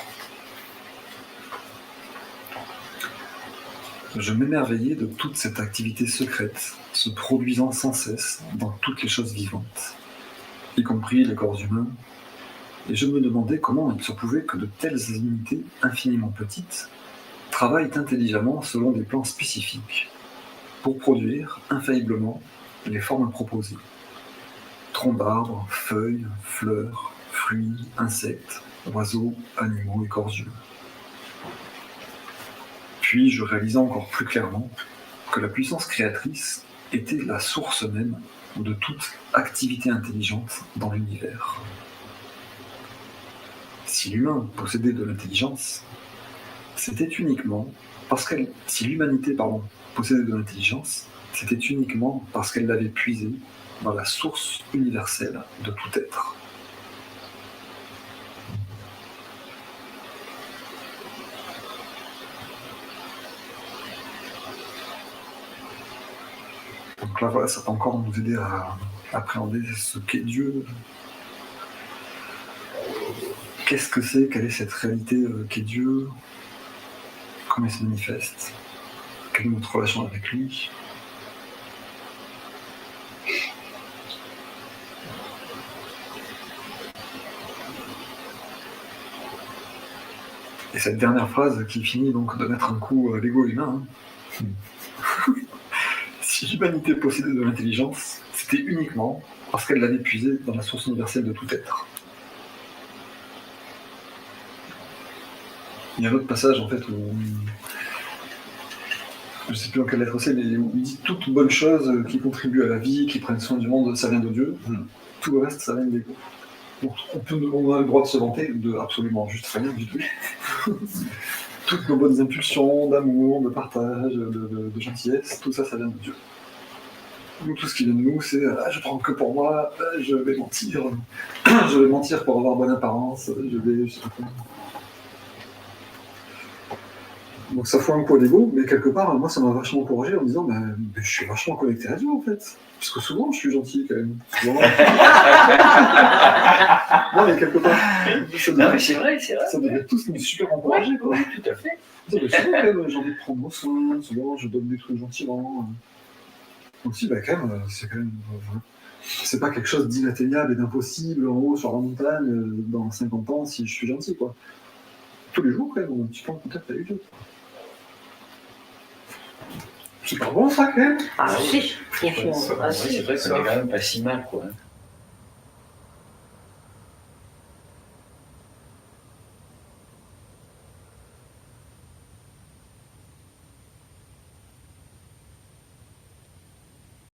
Je m'émerveillais de toute cette activité secrète se produisant sans cesse dans toutes les choses vivantes, y compris les corps humains, et je me demandais comment il se pouvait que de telles unités infiniment petites travaillent intelligemment selon des plans spécifiques pour produire infailliblement les formes proposées. Troncs d'arbres, feuilles, fleurs, fruits, insectes, oiseaux, animaux et corps humains. Puis je réalisais encore plus clairement que la puissance créatrice était la source même de toute activité intelligente dans l'univers. Si l'humain possédait de l'intelligence, c'était uniquement parce qu'elle... Si l'humanité, possédait de l'intelligence, c'était uniquement parce qu'elle l'avait puisée dans la source universelle de tout être. Donc là, voilà, ça peut encore nous aider à appréhender ce qu'est Dieu. Qu'est-ce que c'est? Quelle est cette réalité qu'est Dieu? Comment il se manifeste? Quelle est notre relation avec lui? Et cette dernière phrase qui finit donc de mettre un coup à l'ego humain. Si l'humanité possédait de l'intelligence, existait uniquement parce qu'elle l'avait puisé dans la source universelle de tout être. Il y a un autre passage en fait où, je ne sais plus dans quelle lettre c'est, mais où il dit toute bonne chose qui contribue à la vie, qui prenne soin du monde, ça vient de Dieu. Tout le reste, ça vient de l'ego. Donc on a le droit de se vanter de absolument juste rien du tout. Toutes nos bonnes impulsions d'amour, de partage, de gentillesse, tout ça, ça vient de Dieu. Nous, tout ce qui vient de nous, c'est je prends que pour moi, je vais mentir, je vais mentir pour avoir bonne apparence, je sais pas quoi. Donc ça fout un coup à l'ego, mais quelque part, moi ça m'a vachement encouragé en me disant mais je suis vachement connecté à Dieu en fait. Parce que souvent je suis gentil quand même. Non mais quelque part. Non, mais c'est vrai. Ça devrait tous nous super encourager quoi. Oui, tout à fait. Souvent quand même, j'ai envie de prendre soin, souvent je donne des trucs gentiment. Donc si, quand même, c'est quand même. C'est pas quelque chose d'inatteignable et d'impossible en haut sur la montagne dans 50 ans si je suis gentil quoi. Tous les jours quand même, on est un petit peu en contact avec Dieu. C'est pas bon ça quand même. Ah si, il faut. C'est vrai qu'on est quand même pas si mal, quoi.